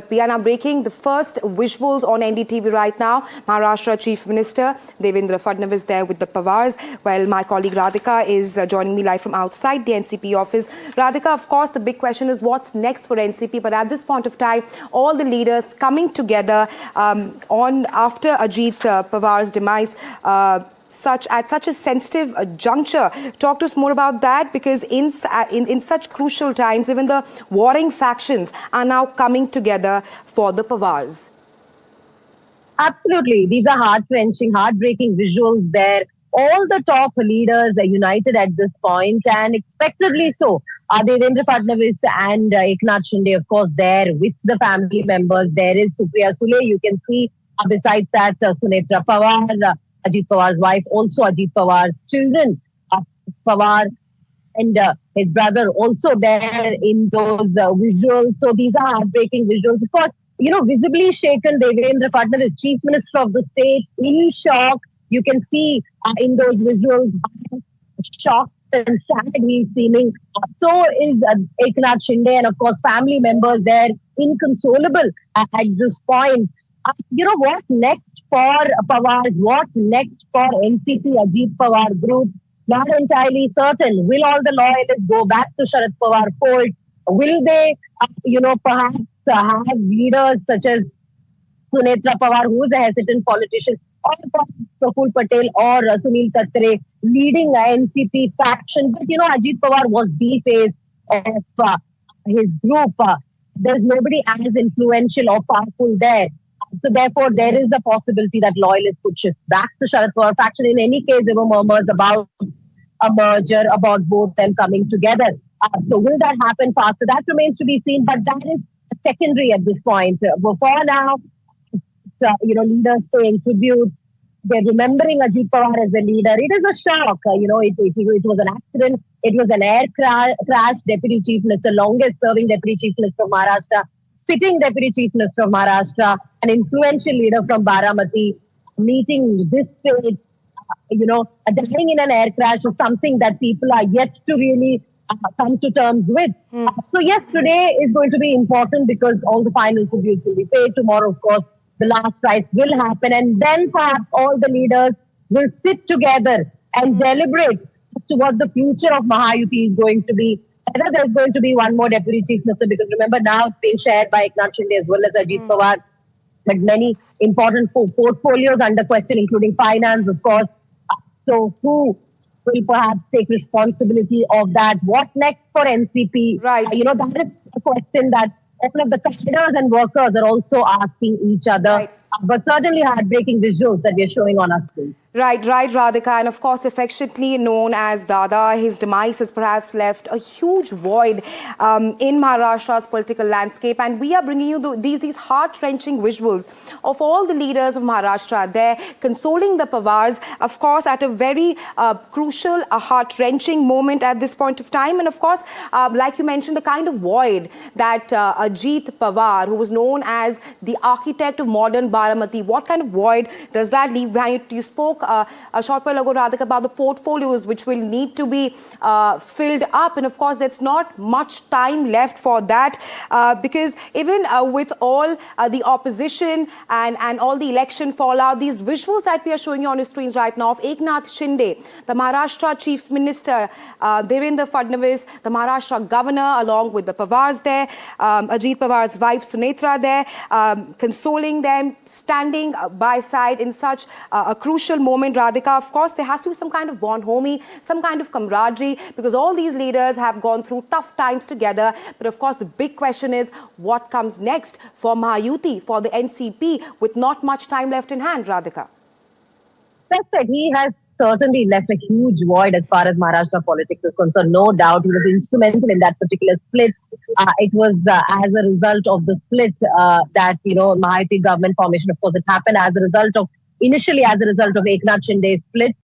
We are now breaking the first visuals on NDTV right now. Maharashtra Chief Minister Devendra Fadnavis there with the Pawars, while my colleague Radhika is joining me live from outside the NCP office. Radhika, of course, the big question is what's next for NCP, but at this point of time, all the leaders coming together after Ajit Pawar's demise. At such a sensitive juncture. Talk to us more about that, because in such crucial times, even the warring factions are now coming together for the Pawars. Absolutely. These are heart-wrenching, heartbreaking visuals there. All the top leaders are united at this point, and expectedly so. Devendra Fadnavis and Eknath Shinde, of course, there with the family members. There is Supriya Sule. You can see besides that, Sunetra Pawar, Ajit Pawar's wife, also Ajit Pawar's children, Pawar and his brother also there in those visuals. So these are heartbreaking visuals. Of course, visibly shaken Devendra Fadnavis, Chief Minister of the state, in shock. You can see in those visuals how shocked and sad he's seeming. So is Eknath Shinde, and of course family members there, inconsolable at this point. What next for Pawar? What next for NCP Ajit Pawar group? Not entirely certain. Will all the loyalists go back to Sharad Pawar fold? Will they, perhaps have leaders such as Sunetra Pawar, who is a hesitant politician, or Praful Patel or Sunil Tatre leading NCP faction? But Ajit Pawar was the face of his group. There's nobody as influential or powerful there. So therefore, there is the possibility that loyalists could shift back to Sharad Pawar faction. In any case, there were murmurs about a merger, about both them coming together. So will that happen faster? That remains to be seen, but that is secondary at this point. For now, leaders paying tribute. They're remembering Ajit Pawar as a leader. It is a shock. It was an accident. It was an air crash. Deputy Chief Minister, longest serving Deputy Chief Minister of Maharashtra, sitting Deputy Chief Minister of Maharashtra, an influential leader from Baramati, meeting this fate, dying in an air crash is something that people are yet to really come to terms with. So yes, today is going to be important because all the final tributes will be paid. Tomorrow, of course, the last rites will happen, and then perhaps all the leaders will sit together and deliberate as to what the future of Mahayuti is going to be. Whether there's going to be one more Deputy Chief Minister, because remember now it's being shared by Eknath Shinde as well as Ajit Pawar, but many important portfolios under question, including finance, of course. So who will perhaps take responsibility of that? What next for NCP? Right. That is a question that all of the cadres and workers are also asking each other. Right. But certainly heartbreaking visuals that we're showing on our screen. Right, Radhika, and of course affectionately known as Dada. His demise has perhaps left a huge void in Maharashtra's political landscape, and we are bringing you these heart-wrenching visuals of all the leaders of Maharashtra there consoling the Pawars, of course at a very crucial, heart-wrenching moment at this point of time. And of course, like you mentioned, the kind of void that Ajit Pawar, who was known as the architect of modern Baramati, what kind of void does that leave behind? You spoke a short while ago, Radhika, about the portfolios which will need to be filled up, and of course there's not much time left for that because even with all the opposition and all the election fallout, these visuals that we are showing you on your screens right now of Eknath Shinde, the Maharashtra Chief Minister, Devendra Fadnavis, the Maharashtra Governor, along with the Pawars there, Ajit Pawar's wife Sunetra there, consoling them, standing by side in such a crucial moment, Radhika. Of course, there has to be some kind of bonhomie, some kind of camaraderie, because all these leaders have gone through tough times together. But of course, the big question is what comes next for Mahayuti, for the NCP, with not much time left in hand, Radhika? That's right. He has certainly left a huge void as far as Maharashtra politics is concerned. No doubt he was instrumental in that particular split. It was as a result of the split that, Mahayuti government formation, of course, it happened initially as a result of Eknath Shinde's split.